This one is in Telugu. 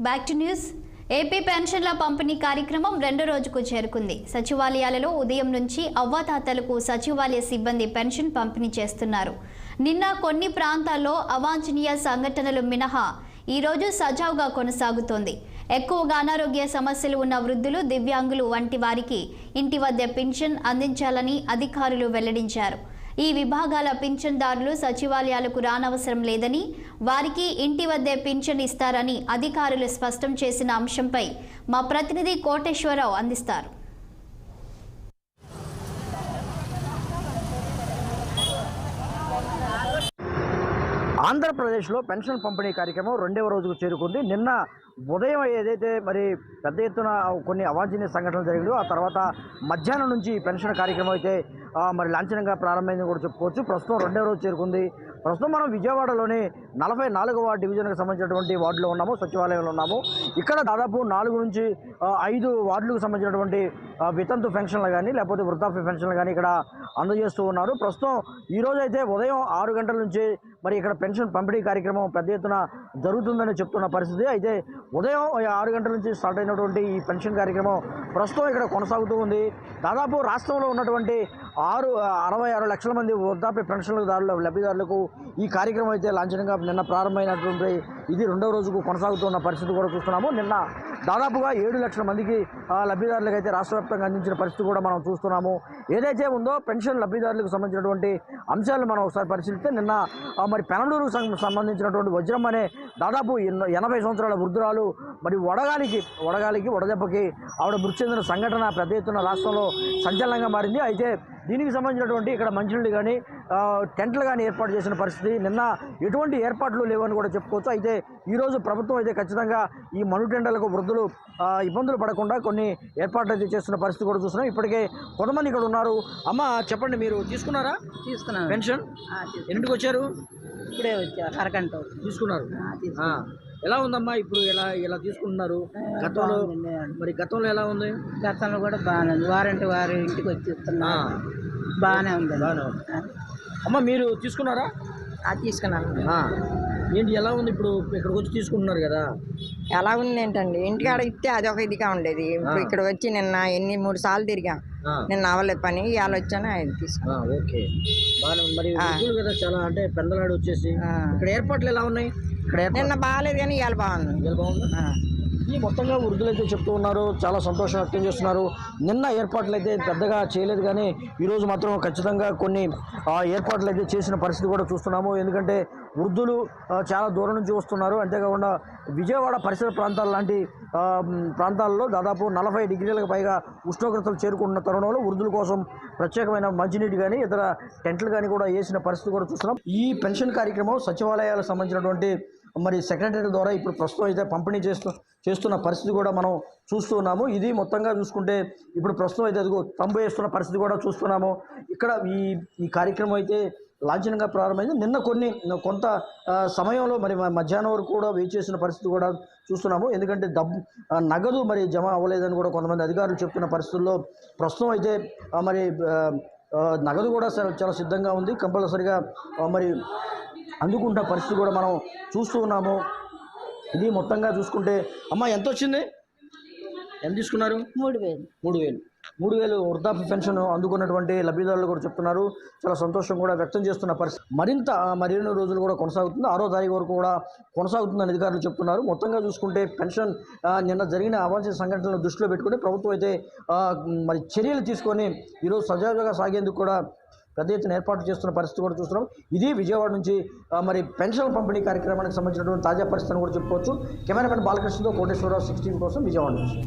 Back to news. ఏపీ పెన్షన్ల పంపిణీ కార్యక్రమం రెండో రోజుకు చేరుకుంది. సచివాలయాలలో ఉదయం నుంచి అవ్వాతాతలకు సచివాలయ సిబ్బంది పెన్షన్ పంపిణీ చేస్తున్నారు. నిన్న కొన్ని ప్రాంతాల్లో అవాంఛనీయ సంఘటనలు మినహా ఈ రోజు సజావుగా కొనసాగుతోంది. ఎక్కువగా అనారోగ్య సమస్యలు ఉన్న వృద్ధులు, దివ్యాంగులు వంటి వారికి ఇంటి వద్ద పెన్షన్ అందించాలని అధికారులు వెల్లడించారు. ఈ విభాగాల పింఛన్దారులు సచివాలయాలకు రానవసరం లేదని, వారికి ఇంటి వద్దే పింఛన్ ఇస్తారని అధికారులు స్పష్టం చేసిన అంశంపై మా ప్రతినిధి కోటేశ్వరరావు అందిస్తారు. ఆంధ్రప్రదేశ్లో పెన్షన్ పంపిణీ కార్యక్రమం రెండవ రోజుకు చేరుకుంది. నిన్న ఉదయం ఏదైతే మరి పెద్ద ఎత్తున కొన్ని అవాంఛనీయ సంఘటనలు జరిగాయో ఆ తర్వాత మధ్యాహ్నం నుంచి పెన్షన్ కార్యక్రమం అయితే మరి లాంఛనంగా ప్రారంభమైందని కూడా చెప్పుకోవచ్చు. ప్రస్తుతం రెండవ రోజు చేరుకుంది. ప్రస్తుతం మనం విజయవాడలోని 44వ డివిజన్కి సంబంధించినటువంటి వార్డులో ఉన్నాము, సచివాలయంలో ఉన్నాము. ఇక్కడ దాదాపు 4 నుంచి 5 వార్డులకు సంబంధించినటువంటి వితంతు పెన్షన్లు కానీ లేకపోతే వృద్ధాప్య పెన్షన్లు కానీ ఇక్కడ అందజేస్తూ ఉన్నారు. ప్రస్తుతం ఈరోజు అయితే ఉదయం 6 గంటల నుంచి మరి ఇక్కడ పెన్షన్ పంపిణీ కార్యక్రమం పెద్ద ఎత్తున జరుగుతుందని చెప్తున్న పరిస్థితి. అయితే ఉదయం 6 గంటల నుంచి స్టార్ట్ అయినటువంటి ఈ పెన్షన్ కార్యక్రమం ప్రస్తుతం ఇక్కడ కొనసాగుతూ ఉంది. దాదాపు రాష్ట్రంలో ఉన్నటువంటి 66 లక్షల మంది వృద్ధాప్య పెన్షన్దారుల లబ్ధిదారులకు ఈ కార్యక్రమం అయితే లాంఛనంగా నిన్న ప్రారంభమైనటువంటి ఇది రెండవ రోజుకు కొనసాగుతున్న పరిస్థితి కూడా చూస్తున్నాము. నిన్న దాదాపుగా 7 లక్షల మందికి లబ్ధిదారులకు అయితే రాష్ట్ర వ్యాప్తంగా అందించిన పరిస్థితి కూడా మనం చూస్తున్నాము. ఏదైతే ఉందో పెన్షన్ లబ్ధిదారులకు సంబంధించినటువంటి అంశాలను మనం ఒకసారి పరిశీలిస్తే నిన్న మరి పెనలూరుకు సంబంధించినటువంటి వజ్రం అనే దాదాపు 80 సంవత్సరాల వృద్ధురాలు మరి వడదెబ్బకి ఆవిడ మృతి చెందిన సంఘటన పెద్ద ఎత్తున రాష్ట్రంలో సంచలనంగా మారింది. అయితే దీనికి సంబంధించినటువంటి ఇక్కడ మంచినీళ్ళు కానీ టెంట్లు కానీ ఏర్పాటు చేసిన పరిస్థితి. నిన్న ఎటువంటి ఏర్పాట్లు లేవని కూడా చెప్పుకోవచ్చు. అయితే ఈరోజు ప్రభుత్వం అయితే ఖచ్చితంగా ఈ మనుటెండలకు వృద్ధులు ఇబ్బందులు పడకుండా కొన్ని ఏర్పాట్లు అయితే చేస్తున్న పరిస్థితి కూడా చూస్తున్నాం. ఇప్పటికే కొంతమంది ఇక్కడ ఉన్నారు. అమ్మ చెప్పండి, మీరు తీసుకున్నారా? తీసుకున్నాను. పెన్షన్ ఎన్నింటికి వచ్చారు? ఇప్పుడే వచ్చారు, అరగంట తీసుకున్నారు. ఎలా ఉందమ్మా ఇప్పుడు? ఎలా తీసుకుంటున్నారు? గతంలో ఎలా ఉంది? గతంలో కూడా బాగానే ఉంది. వారు ఇంటికి వచ్చి ఇస్తున్నారు, బాగానే ఉంది. అమ్మ మీరు తీసుకున్నారా? తీసుకున్నాను. ఏంటి ఎలా ఉంది ఇప్పుడు? ఇక్కడికి వచ్చి తీసుకుంటున్నారు కదా, ఎలా ఉంది ఏంటండి? ఇంటికాడ ఇస్తే అదొక ఇదిగా ఉండేది. ఇప్పుడు ఇక్కడ వచ్చి నిన్న 3 సార్లు తిరిగా. నిన్న అవ్వలేదు పని, ఇవాళ వచ్చాను ఆయన తీసుకున్నా. ఓకే, బాగా మరి కదా చాలా అంటే పెందలాడు వచ్చేసి ఇక్కడ ఏర్పాట్లు ఎలా ఉన్నాయి? నిన్న బాగాలేదు కానీ ఇవాళ బాగుంది. ఈ మొత్తంగా వృద్ధులు అయితే చెప్తూ ఉన్నారు, చాలా సంతోషం వ్యక్తం చేస్తున్నారు. నిన్న ఏర్పాట్లు అయితే పెద్దగా చేయలేదు కానీ ఈరోజు మాత్రం ఖచ్చితంగా కొన్ని ఏర్పాట్లు అయితే చేసిన పరిస్థితి కూడా చూస్తున్నాము. ఎందుకంటే వృద్ధులు చాలా దూరం నుంచి వస్తున్నారు. అంతేకాకుండా విజయవాడ పరిసర ప్రాంతాల లాంటి ప్రాంతాల్లో దాదాపు 40 డిగ్రీలకు పైగా ఉష్ణోగ్రతలు చేరుకుంటున్న తరుణంలో వృద్ధుల కోసం ప్రత్యేకమైన మంచినీటి కానీ ఇతర టెంట్లు కానీ కూడా వేసిన పరిస్థితి కూడా చూస్తున్నాం. ఈ పెన్షన్ కార్యక్రమం సచివాలయాలకు సంబంధించినటువంటి మరి సెక్రటరీ ద్వారా ఇప్పుడు ప్రస్తుతం అయితే పంపిణీ చేస్తున్న పరిస్థితి కూడా మనం చూస్తూ ఉన్నాము. ఇది మొత్తంగా చూసుకుంటే ఇప్పుడు ప్రస్తుతం అయితే అదిగో తంబు వేస్తున్న పరిస్థితి కూడా చూస్తున్నాము. ఇక్కడ ఈ కార్యక్రమం అయితే లాంఛనంగా ప్రారంభమైంది. నిన్న కొంత సమయంలో మరి మధ్యాహ్నం వరకు కూడా వెయిట్ చేసిన పరిస్థితి కూడా చూస్తున్నాము. ఎందుకంటే నగదు మరి జమ అవ్వలేదని కూడా కొంతమంది అధికారులు చెప్తున్న పరిస్థితుల్లో ప్రస్తుతం అయితే మరి నగదు కూడా చాలా సిద్ధంగా ఉంది. కంపల్సరిగా మరి అందుకుంటున్న పరిస్థితి కూడా మనం చూస్తూ ఉన్నాము. ఇది మొత్తంగా చూసుకుంటే అమ్మ ఎంత వచ్చింది? ఎంత తీసుకున్నారు? 3,000 వృద్ధాప్య పెన్షన్ అందుకున్నటువంటి లబ్ధిదారులు కూడా చెప్తున్నారు. చాలా సంతోషం కూడా వ్యక్తం చేస్తున్న పరిస్థితి మరిన్ని రోజులు కూడా కొనసాగుతుంది. 6వ తారీఖు వరకు కూడా కొనసాగుతుందని అధికారులు చెప్తున్నారు. మొత్తంగా చూసుకుంటే పెన్షన్ నిన్న జరిగిన అవాంఛనీయ సంఘటనలను దృష్టిలో పెట్టుకుని ప్రభుత్వం అయితే మరి చర్యలు తీసుకొని ఈరోజు సజావుగా సాగేందుకు కూడా పెద్ద ఎత్తున ఏర్పాటు చేస్తున్న పరిస్థితి కూడా చూస్తున్నాం. ఇది విజయవాడ నుంచి మరి పెన్షన్ పంపిణీ కార్యక్రమానికి సంబంధించినటువంటి తాజా పరిస్థితిని కూడా చెప్పుకోవచ్చు. కెమెరామెన్ బాలకృష్ణతో కోటేశ్వరరావు, 16 కోసం విజయవాడ నుంచి.